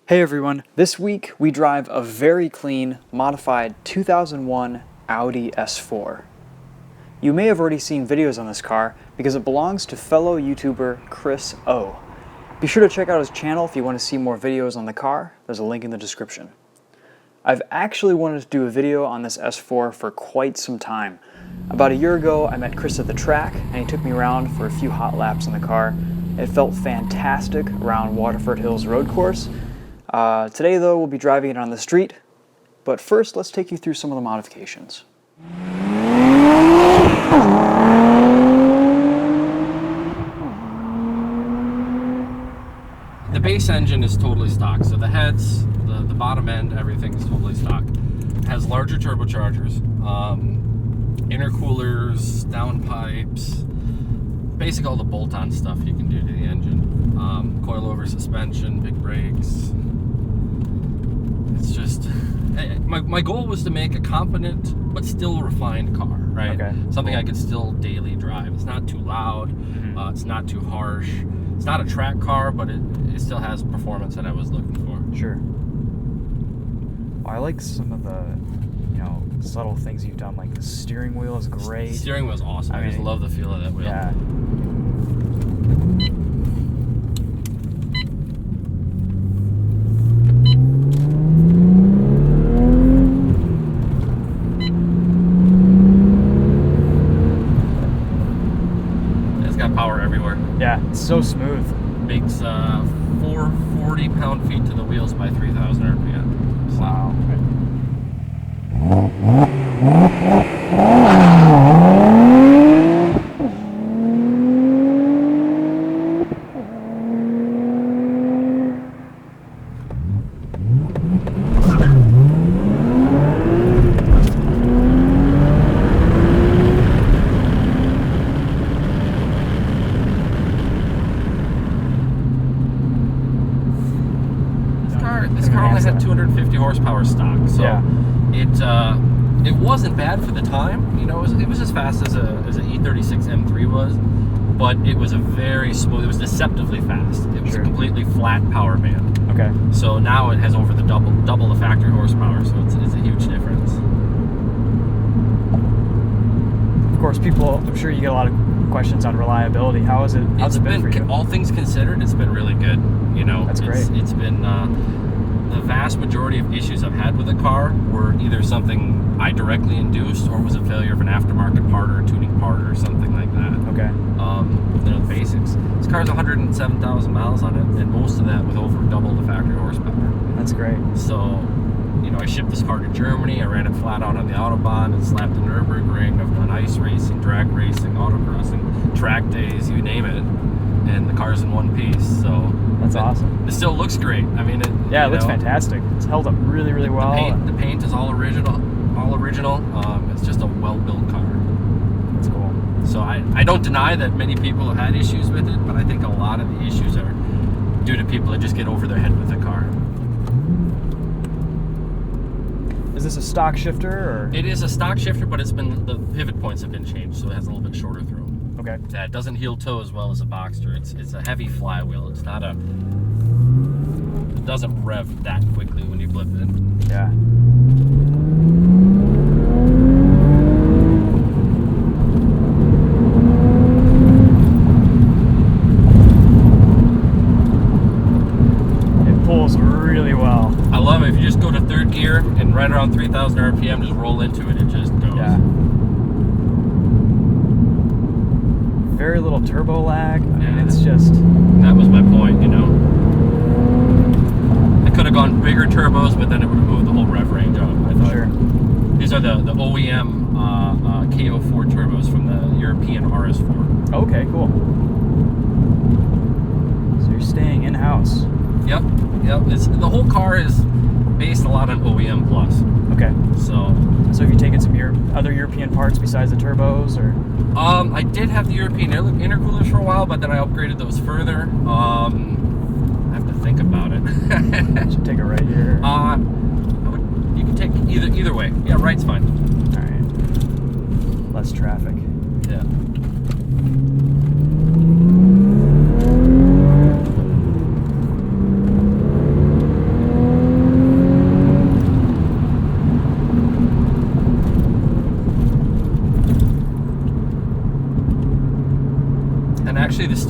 Hey everyone, this week we drive a very clean, modified 2001 Audi S4. You may have already seen videos on this car because it belongs to fellow YouTuber Chris O. Be sure to check out his channel if you want to see more videos on the car. There's a link in the description. I've actually wanted to do a video on this S4 for quite some time. About a year ago, I met Chris at the track and he took me around for a few hot laps in the car. It felt fantastic around Waterford Hills road course. Today though, we'll be driving it on the street, but first let's take you through some of the modifications. The base engine is totally stock, so the heads, the bottom end, everything is totally stock. It has larger turbochargers, intercoolers, downpipes, basically all the bolt-on stuff you can do to the engine. Coilover suspension, big brakes. It's just, my goal was to make a competent but still refined car, right? Okay. Something I could still daily drive. It's not too loud, it's not too harsh. It's not a track car, but it still has performance that I was looking for. Sure. Well, I like some of the, subtle things you've done, like the steering wheel is great. The steering wheel is awesome. I just love the feel of that wheel. Yeah. Power everywhere. Yeah, it's so smooth. Makes 440 pound-feet to the wheels by 3,000 RPM. So. Wow. This car only had 250 horsepower stock, so yeah. It wasn't bad for the time. It was as fast as a E36 M3 was, but it was a very smooth. It was deceptively fast. It was a completely flat power band. Okay. So now it has over the double the factory horsepower. So it's a huge difference. Of course, I'm sure you get a lot of questions on reliability. How's it been for you? All things considered, it's been really good. That's great. It's been the vast majority of issues I've had with the car were either something I directly induced or was a failure of an aftermarket part or a tuning part or something like that. Okay. The basics. This car has 107,000 miles on it, and most of that with over double the factory horsepower. That's great. So, I shipped this car to Germany. I ran it flat out on the Autobahn and slapped the Nürburgring. I've done ice racing, drag racing, autocrossing, track days, you name it. And the car's in one piece, so that's awesome. It still looks great. I mean, it looks fantastic. It's held up really, really well. The paint is all original. It's just a well-built car. That's cool. So I don't deny that many people have had issues with it, but I think a lot of the issues are due to people that just get over their head with the car. Is this a stock shifter, or? It is a stock shifter, but the pivot points have been changed, so it has a little bit shorter throw. Okay. Yeah, it doesn't heel toe as well as a Boxster. It's a heavy flywheel. It doesn't rev that quickly when you flip it. Yeah. It pulls really well. I love it. If you just go to third gear and right around 3,000 RPM, just roll into it. It just goes. Yeah. Very little turbo lag. I mean, it's just... That was my point, I could have gone bigger turbos, but then it would have moved the whole rev range up. I thought. Sure. These are the OEM KO4 turbos from the European RS4. Okay, cool. So you're staying in-house. Yep. The whole car is based a lot on OEM Plus. Okay. So have you taken some other European parts besides the turbos, or? I did have the European intercoolers for a while, but then I upgraded those further. I have to think about it. Should take a right here. You can take either way. Yeah, right's fine. All right. Less traffic. Yeah.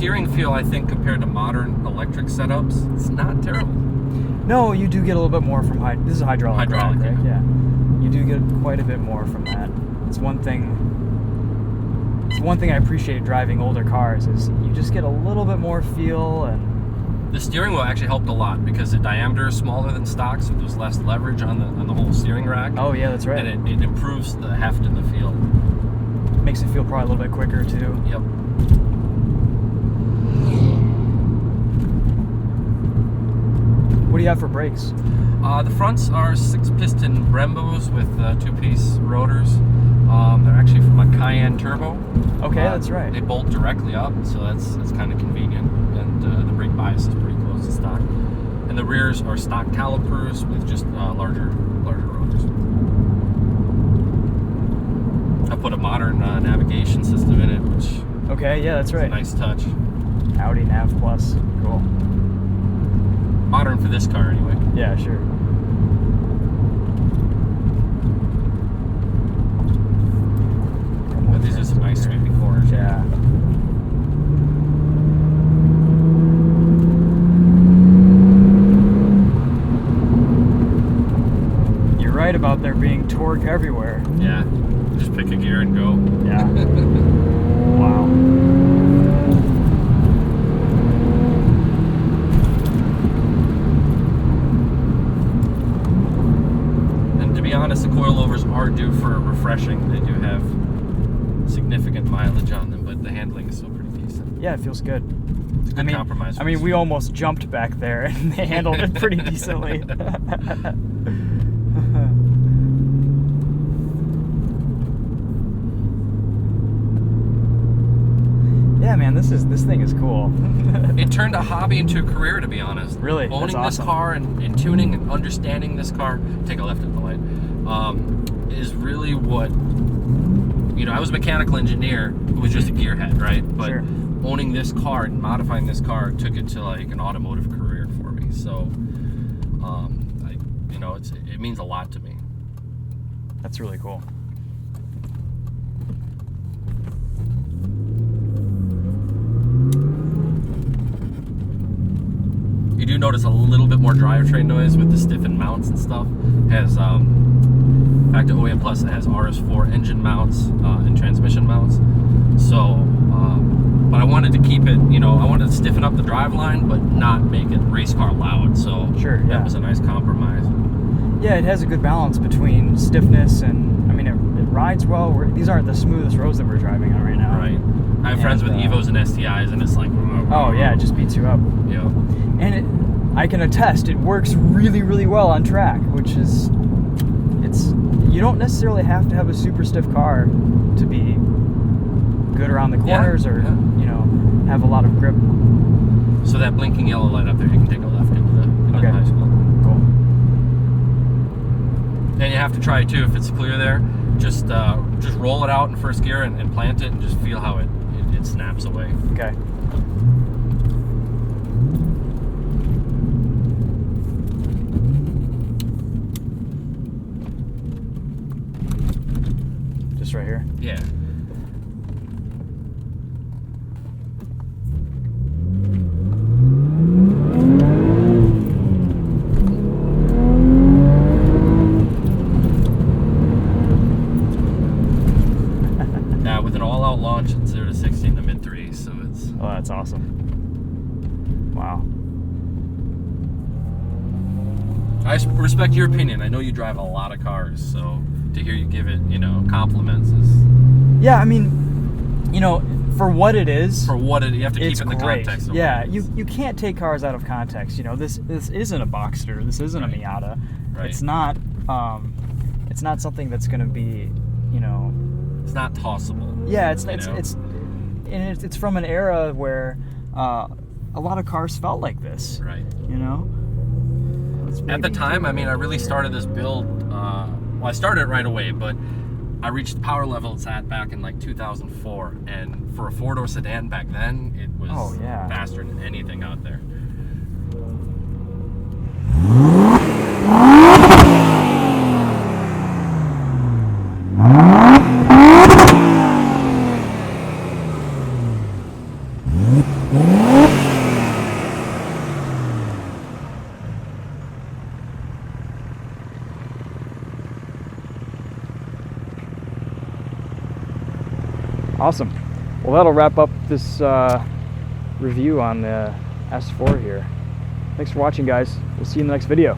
steering feel, I think, compared to modern electric setups, it's not terrible. No, you do get a little bit more from this is a hydraulic drive, right? Yeah. You do get quite a bit more from that. It's one thing I appreciate driving older cars is you just get a little bit more feel. And the steering wheel actually helped a lot because the diameter is smaller than stock, so there's less leverage on the whole steering rack. Oh yeah, that's right. And it improves the heft and the feel. Makes it feel probably a little bit quicker too. Yep. What do you have for brakes? The fronts are 6-piston Brembos with 2-piece rotors. They're actually from a Cayenne Turbo. Okay, that's right. They bolt directly up, so that's kind of convenient. And the brake bias is pretty close to stock. And the rears are stock calipers with just larger rotors. I put a modern navigation system in it, which okay, yeah, that's right. is a nice touch. Audi Nav Plus, cool. Modern for this car, anyway. Yeah, sure. But these are some nice sweeping corners. Yeah. You're right about there being torque everywhere. Yeah. Just pick a gear and go. Yeah. Wow. And to be honest, the coilovers are due for a refreshing. They do have significant mileage on them, but the handling is still pretty decent. Yeah, it feels good. It's a good compromise. I mean, we almost jumped back there, and they handled it pretty decently. Yeah, man, this thing is cool. It turned a hobby into a career, to be honest. Really? Owning That's awesome. this car and tuning and understanding this car, take a left at the light, is really what, I was a mechanical engineer who was just a gearhead, right? But Sure. owning this car and modifying this car took it to like an automotive career for me. So, it means a lot to me. That's really cool. You do notice a little bit more drivetrain noise with the stiffened mounts and stuff. It has, back to OEM Plus, it has RS4 engine mounts and transmission mounts. So, but I wanted to keep it, I wanted to stiffen up the driveline, but not make it race car loud. So Sure, yeah. that was a nice compromise. Yeah, it has a good balance between stiffness and, it rides well. These aren't the smoothest roads that we're driving on right now. Right. I have friends with Evos and STIs, and it's like, oh yeah, it just beats you up. Yeah. And I can attest, it works really, really well on track, which is, you don't necessarily have to have a super stiff car to be good around the corners or, have a lot of grip. So that blinking yellow light up there, you can take a left into the high school. Cool. And you have to try it too if it's clear there. Just roll it out in first gear and plant it and just feel how it snaps away. Okay. Just right here? Yeah. With an all-out launch at 0 to 60 in the mid-3s, so it's... Oh, that's awesome. Wow. I respect your opinion. I know you drive a lot of cars, so to hear you give it, compliments is... Yeah, for what it is... you have to keep it's it in the great. context of Yeah, what it is. you can't take cars out of context. This isn't a Boxster. This isn't a Miata. Right. It's not something that's going to be, It's not tossable. Yeah, it's from an era where a lot of cars felt like this. Right. It's At the time, I really started this build. I started it right away, but I reached the power level it's at back in like 2004, and for a four-door sedan back then, it was faster than anything out there. Awesome. Well, that'll wrap up this review on the S4 here. Thanks for watching, guys. We'll see you in the next video.